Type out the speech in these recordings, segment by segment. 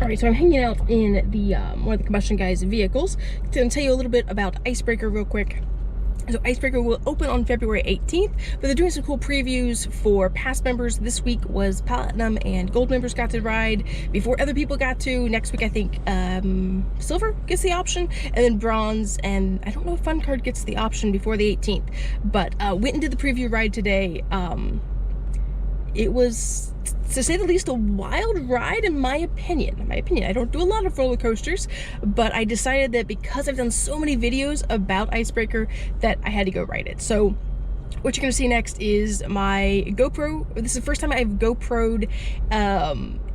Alright, so I'm hanging out in the one of the combustion guys' vehicles. I'm going to tell you a little bit about Icebreaker real quick. So Icebreaker will open on February 18th, but they're doing some cool previews for pass members. This week was Platinum and Gold members got to ride before other people got to. Next week, I think Silver gets the option, and then Bronze, and I don't know if Fun Card gets the option before the 18th. But went and did the preview ride today. It was, to say the least, a wild ride in my opinion. I don't do a lot of roller coasters, but I decided that because I've done so many videos about Icebreaker that I had to go ride it. So what you're gonna see next is my GoPro. This is the first time I've GoPro'd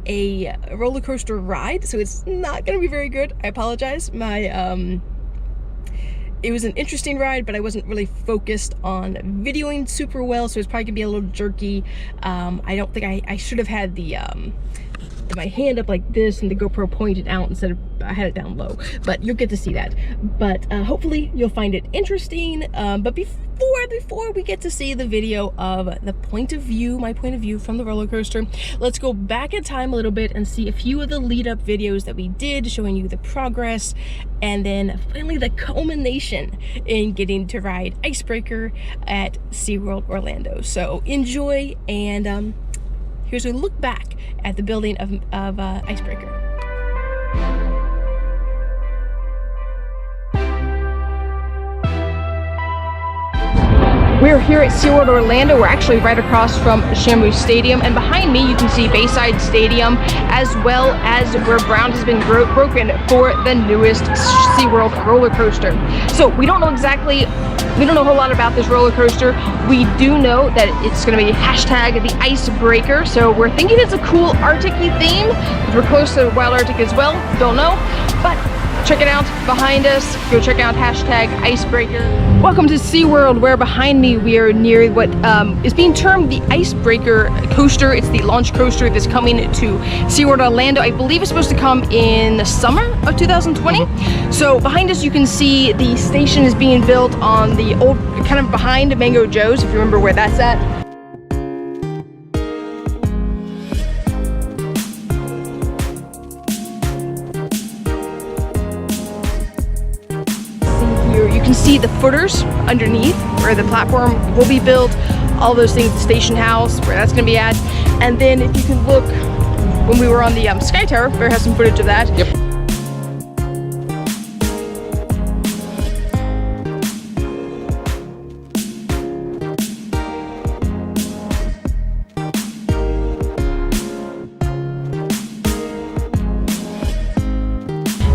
a roller coaster ride, so it's not gonna be very good. I apologize. It was an interesting ride, but I wasn't really focused on videoing super well, so it's probably gonna be a little jerky. I don't think I should have had my hand up like this and the GoPro pointed out instead of I had it down low, but you'll get to see that. But hopefully you'll find it interesting. But before we get to see the video of my point of view from the roller coaster, let's go back in time a little bit and see a few of the lead-up videos that we did, showing you the progress, and then finally the culmination in getting to ride Icebreaker at SeaWorld Orlando. So enjoy, and here's a look back at the building of Icebreaker. We're here at SeaWorld Orlando. We're actually right across from Shamu Stadium, and behind me you can see Bayside Stadium, as well as where ground has been broken for the newest SeaWorld roller coaster. So we don't know a whole lot about this roller coaster. We do know that it's going to be hashtag the Icebreaker, so we're thinking it's a cool Arctic-y theme. We're close to Wild Arctic as well, don't know, but check it out behind us. Go check out hashtag Icebreaker. Welcome to SeaWorld, where behind me we are near what is being termed the Icebreaker coaster. It's the launch coaster that's coming to SeaWorld Orlando. I believe it's supposed to come in the summer of 2020. So behind us you can see the station is being built on the old, kind of behind Mango Joe's, if you remember where that's at. You can see the footers underneath where the platform will be built, all those things, the station house, where that's going to be at. And then if you can look, when we were on the Sky Tower, Bear has some footage of that. Yep.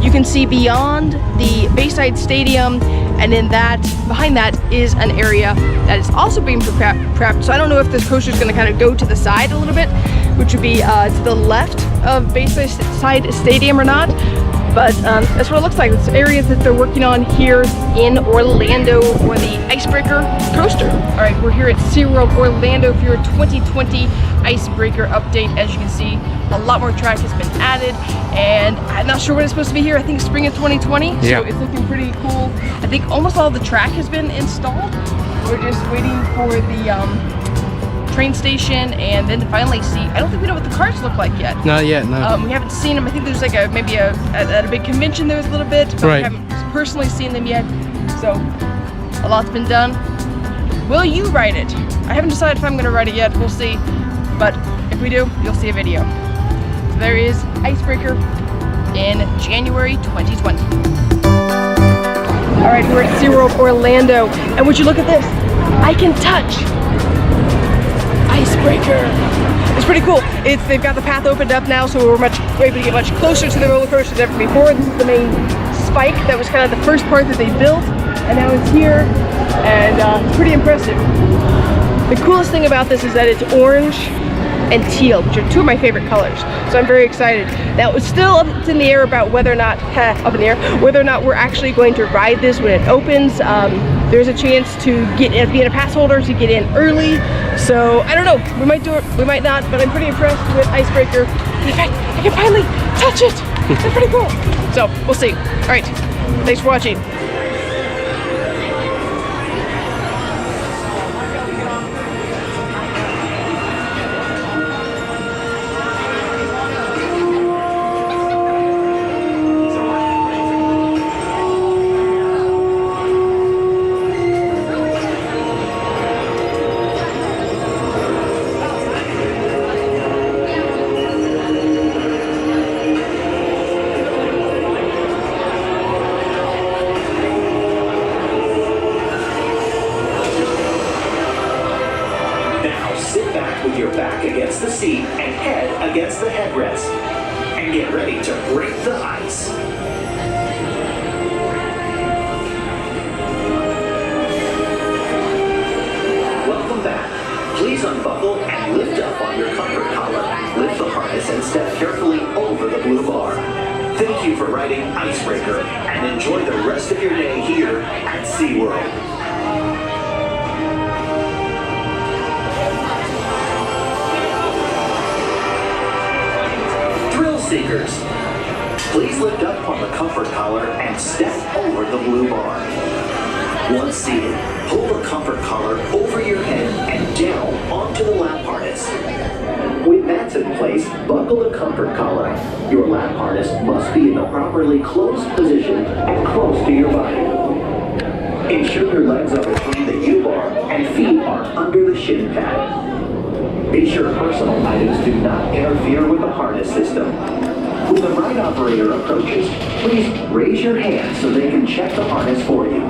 You can see beyond the Bayside Stadium, and in that, behind that is an area that is also being prepped. So I don't know if this coaster is going to kind of go to the side a little bit, which would be to the left of Bayside Stadium or not. But that's what it looks like. It's areas that they're working on here in Orlando for the Icebreaker coaster. All right, we're here at SeaWorld Orlando for your 2020 Icebreaker update. As you can see, a lot more track has been added, and I'm not sure when it's supposed to be here. I think spring of 2020, yeah. So it's looking pretty cool. I think almost all the track has been installed. We're just waiting for the train station, and then to finally see. I don't think we know what the cars look like yet. Not yet, no. We haven't seen them. I think there's like maybe at a big convention there was a little bit, but right. We haven't personally seen them yet. So a lot's been done. Will you ride it? I haven't decided if I'm going to ride it yet. We'll see. But if we do, you'll see a video. So there is Icebreaker in January 2020. All right, we're at SeaWorld Orlando, and would you look at this? I can touch Icebreaker. It's pretty cool. They've got the path opened up now, so we're able to get much closer to the roller coaster than ever before. This is the main spike that was kind of the first part that they built, and now it's here, and pretty impressive. The coolest thing about this is that it's orange and teal, which are two of my favorite colors. So I'm very excited. Now it's still up in the air about whether or not we're actually going to ride this when it opens. There's a chance to being a pass holder to get in early. So I don't know. We might do it. We might not. But I'm pretty impressed with Icebreaker. In fact, I can finally touch it. It's pretty cool. So we'll see. All right. Thanks for watching. against the headrest. And get ready to break the ice. Welcome back. Please unbuckle and lift up on your comfort collar. Lift the harness and step carefully over the blue bar. Thank you for riding Icebreaker and enjoy the rest of your day here at SeaWorld. Thrill seekers, please lift up on the comfort collar and step over the blue bar. Once seated, pull the comfort collar over your head and down onto the lap harness. With mats in place, buckle the comfort collar. Your lap harness must be in the properly closed position and close to your body. Ensure your legs are between the U-bar and feet are under the shin pad. Be sure personal items do not interfere with the harness system. When the ride operator approaches, please raise your hand so they can check the harness for you.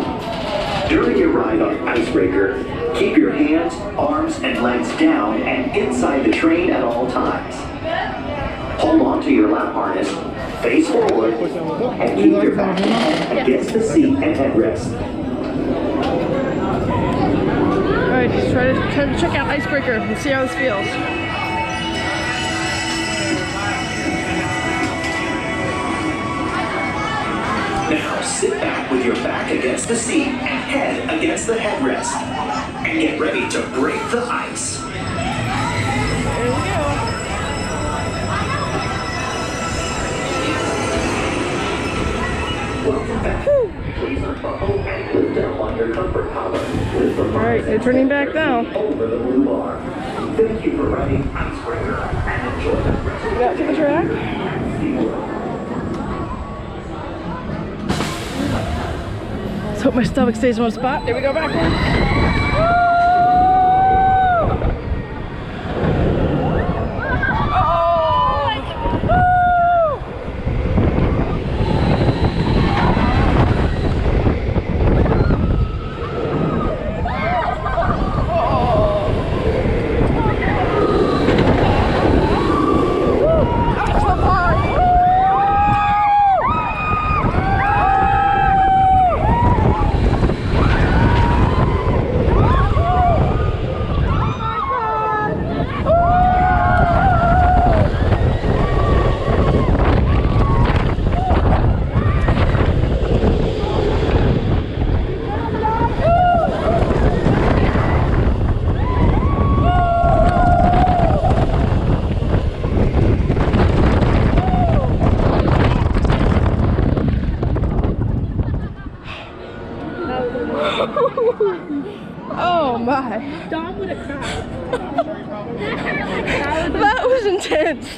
During your ride on Icebreaker, keep your hands, arms, and legs down and inside the train at all times. Hold on to your lap harness, face forward, and keep your back against the seat and headrest. Alright, let's try to check out Icebreaker and see how this feels. Now sit back with your back against the seat and head against the headrest. And get ready to break the ice. There we go. Welcome back. Please unbuckle and lift up on your comfort collar. Alright, they're turning back now. Over the blue bar. Thank you for riding Icebreaker and enjoy the rest of Get out to the track. Let's hope my stomach stays in one spot. There we go, backwards. Oh my. Dom would have cried. That was intense.